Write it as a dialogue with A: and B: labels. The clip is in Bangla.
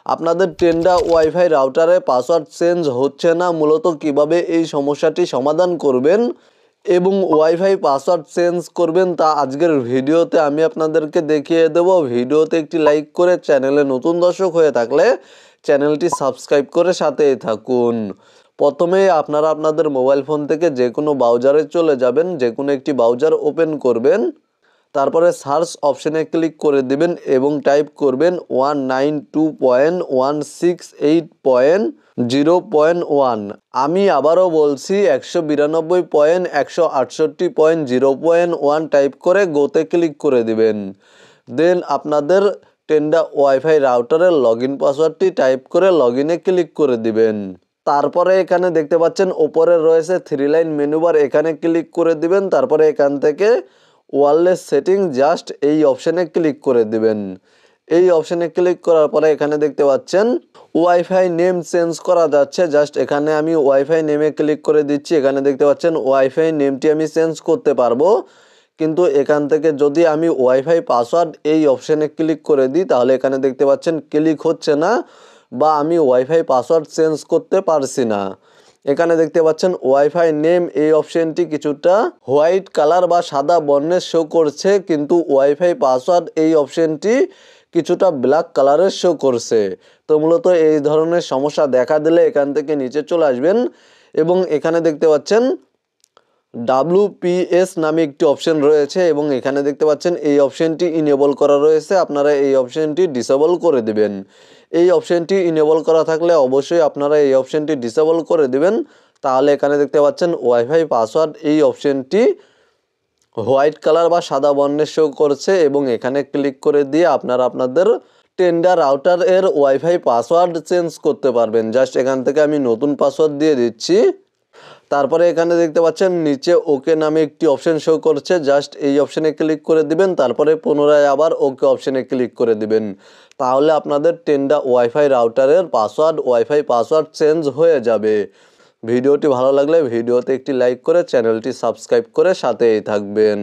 A: আপনাদের টেন্ডা ওয়াইফাই রাউটারে পাসওয়ার্ড চেঞ্জ হচ্ছে না, মূলত কিভাবে এই সমস্যাটি সমাধান করবেন এবং ওয়াইফাই পাসওয়ার্ড চেঞ্জ করবেন তা আজকের ভিডিওতে আমি আপনাদেরকে দেখিয়ে দেব। ভিডিওতে একটি লাইক করে চ্যানেলে নতুন দর্শক হয়ে থাকলে চ্যানেলটি সাবস্ক্রাইব করে সাথেই থাকুন। প্রথমে আপনারা আপনাদের মোবাইল ফোন থেকে যে কোনো ব্রাউজারে চলে যাবেন, যে কোনো একটি ব্রাউজার ওপেন করবেন, তারপরে সার্চ অপশনে ক্লিক করে দিবেন এবং টাইপ করবেন 192.168.0.1। আমি আবারও বলছি 192.168.0.1 টাইপ করে গোতে ক্লিক করে দিবেন। দেন আপনাদের টেন্ডা ওয়াইফাই রাউটারের লগইন পাসওয়ার্ডটি টাইপ করে লগইনে ক্লিক করে দিবেন। তারপরে এখানে দেখতে পাচ্ছেন ওপরে রয়েছে 3 লাইন মেনু বার, এখানে ক্লিক করে দিবেন। তারপরে এখান থেকে ওয়্যারলেস সেটিং জাস্ট এই অপশানে ক্লিক করে দিবেন। এই অপশানে ক্লিক করার পরে এখানে দেখতে পাচ্ছেন ওয়াইফাই নেম চেঞ্জ করা যাচ্ছে, জাস্ট এখানে আমি ওয়াইফাই নেমে ক্লিক করে দিচ্ছি। এখানে দেখতে পাচ্ছেন ওয়াইফাই নেমটি আমি চেঞ্জ করতে পারবো, কিন্তু এখান থেকে যদি আমি ওয়াইফাই পাসওয়ার্ড এই অপশানে ক্লিক করে দিই তাহলে এখানে দেখতে পাচ্ছেন ক্লিক হচ্ছে না বা আমি ওয়াইফাই পাসওয়ার্ড চেঞ্জ করতে পারছি না। এখানে দেখতে পাচ্ছেন ওয়াইফাই নেম এই অপশনটি কিছুটা হোয়াইট কালার বা সাদা বর্ণের শো করছে, কিন্তু ওয়াইফাই পাসওয়ার্ড এই অপশনটি কিছুটা ব্ল্যাক কালারের শো করছে। তো মূলত এই ধরনের সমস্যা দেখা দিলে এখান থেকে নিচে চলে আসবেন এবং এখানে দেখতে পাচ্ছেন WPS নামে একটি অপশন রয়েছে এবং এখানে দেখতে পাচ্ছেন এই অপশনটি ইনেবল করা রয়েছে, আপনারা এই অপশনটি ডিসেবল করে দিবেন। এই অপশনটি ইনেবল করা থাকলে অবশ্যই আপনারা এই অপশনটি ডিসেবল করে দিবেন, তাহলে এখানে দেখতে পাচ্ছেন ওয়াইফাই পাসওয়ার্ড এই অপশনটি হোয়াইট কালার বা সাদা বর্ণের শো করছে এবং এখানে ক্লিক করে দিয়ে আপনারা আপনাদের টেন্ডা রাউটার এর ওয়াইফাই পাসওয়ার্ড চেঞ্জ করতে পারবেন। জাস্ট এখান থেকে আমি নতুন পাসওয়ার্ড দিয়ে দিচ্ছি। তারপরে এখানে দেখতে পাচ্ছেন নিচে ওকে নামে একটি অপশন শো করছে, জাস্ট এই অপশনে ক্লিক করে দিবেন। তারপরে পুনরায় আবার ওকে অপশনে ক্লিক করে দিবেন, তাহলে আপনাদের টেন্ডা ওয়াইফাই রাউটারের ওয়াইফাই পাসওয়ার্ড চেঞ্জ হয়ে যাবে। ভিডিওটি ভালো লাগলে ভিডিওতে একটি লাইক করে চ্যানেলটি সাবস্ক্রাইব করে সাথেই থাকবেন।